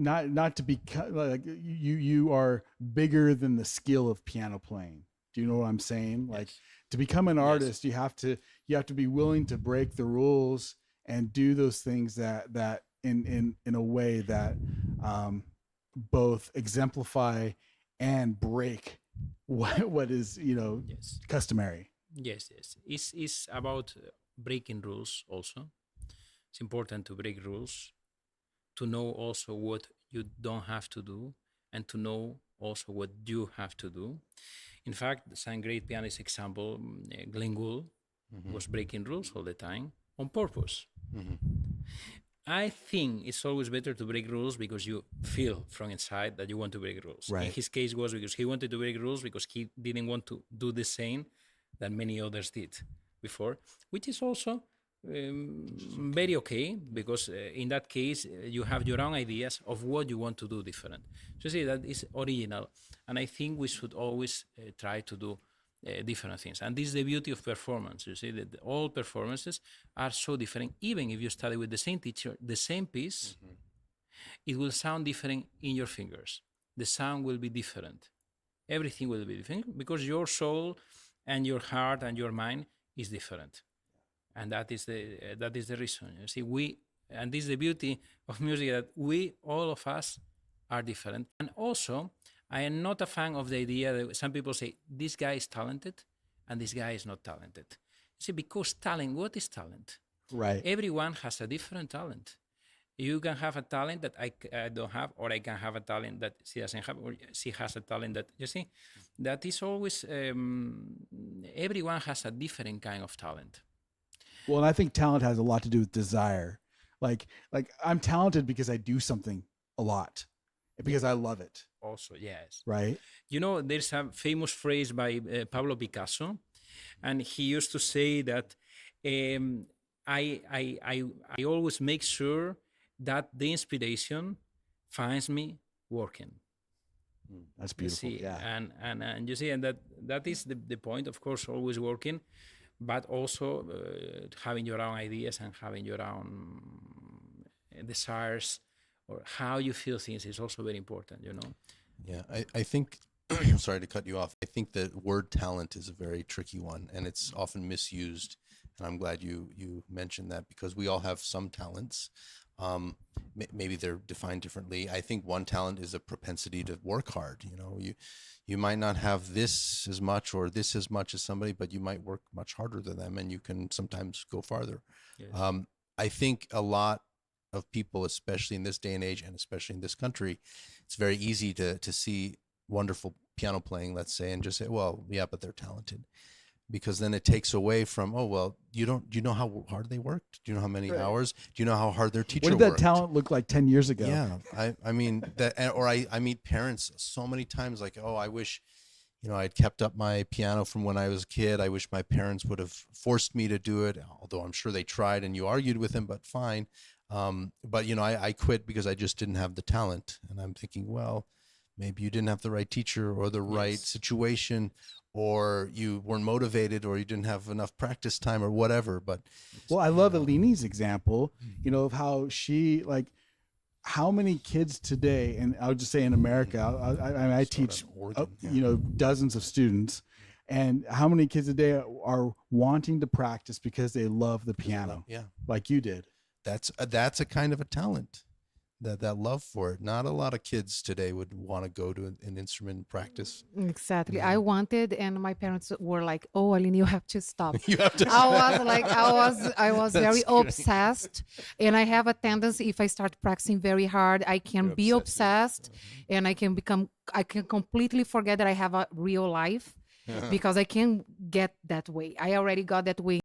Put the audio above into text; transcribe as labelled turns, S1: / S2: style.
S1: not to be like you are bigger than the skill of piano playing. Do you know what I'm saying? Like
S2: Yes.
S1: to become an
S2: Yes.
S1: artist, you have to be willing to break the rules and do those things that in a way that both exemplify and break what is
S2: Yes.
S1: customary.
S2: Yes. Yes. It's about breaking rules also. It's important to break rules, to know also what you don't have to do, and to know also what you have to do. In fact, some great pianist example, Glenn Gould, was breaking rules all the time on purpose. I think it's always better to break rules because you feel from inside that you want to break rules.
S1: Right.
S2: In his case was because he wanted to break rules because he didn't want to do the same that many others did before, which is also very okay because in that case you have your own ideas of what you want to do different. So see, that is original, and I think we should always try to do different things. And this is the beauty of performance. You see that all performances are so different. Even if you study with the same teacher, the same piece, it will sound different in your fingers. The sound will be different. Everything will be different because your soul and your heart and your mind is different. And that is the reason. You see, and this is the beauty of music, that we, all of us, are different. And also, I am not a fan of the idea that some people say this guy is talented and this guy is not talented. You see, because talent, what is talent?
S1: Right.
S2: Everyone has a different talent. You can have a talent that I don't have, or I can have a talent that she doesn't have, or she has a talent that, you see, that is always, everyone has a different kind of talent.
S1: Well, and I think talent has a lot to do with desire. Like I'm talented because I do something a lot, because I love it.
S2: Also, yes.
S1: Right.
S2: You know, there's a famous phrase by Pablo Picasso, and he used to say that I always make sure that the inspiration finds me working.
S1: That's beautiful.
S2: You see,
S1: Yeah.
S2: and you see, and that is the point, of course, always working, but also having your own ideas and having your own desires, or how you feel things is also very important, you know.
S3: Yeah, I think, sorry to cut you off. I think the word talent is a very tricky one, and it's often misused. And I'm glad you mentioned that, because we all have some talents. Maybe they're defined differently. I think one talent is a propensity to work hard. You know, you might not have this as much or this as much as somebody, but you might work much harder than them, and you can sometimes go farther.
S2: Yes.
S3: I think a lot of people, especially in this day and age, and especially in this country, it's very easy to see wonderful piano playing, let's say, and just say, well, yeah, but they're talented. Because then it takes away from, oh, well, do you know how hard they worked? Do you know how many hours? Do you know how hard their teacher
S1: What did that
S3: worked?
S1: talent look like 10 years ago?
S3: Yeah, I mean, or I meet parents so many times like, oh, I wish, I'd kept up my piano from when I was a kid. I wish my parents would have forced me to do it, although I'm sure they tried and you argued with them, but fine. But, I quit because I just didn't have the talent. And I'm thinking, well, maybe you didn't have the right teacher or the right situation, or you weren't motivated, or you didn't have enough practice time, or whatever. But
S1: well, I love Eleni's example, of how she, like, how many kids today, and I would just say in America, I teach, dozens of students, and how many kids today are wanting to practice because they love the piano, like you did.
S3: That's a kind of a talent. That love for it. Not a lot of kids today would want to go to an instrument and practice.
S4: Exactly. I wanted, and my parents were like, "Oh, Aline, you have to stop."
S3: You have to.
S4: I was very obsessed, and I have a tendency, if I start practicing very hard, I can be obsessed, and I can completely forget that I have a real life, because I can get that way. I already got that way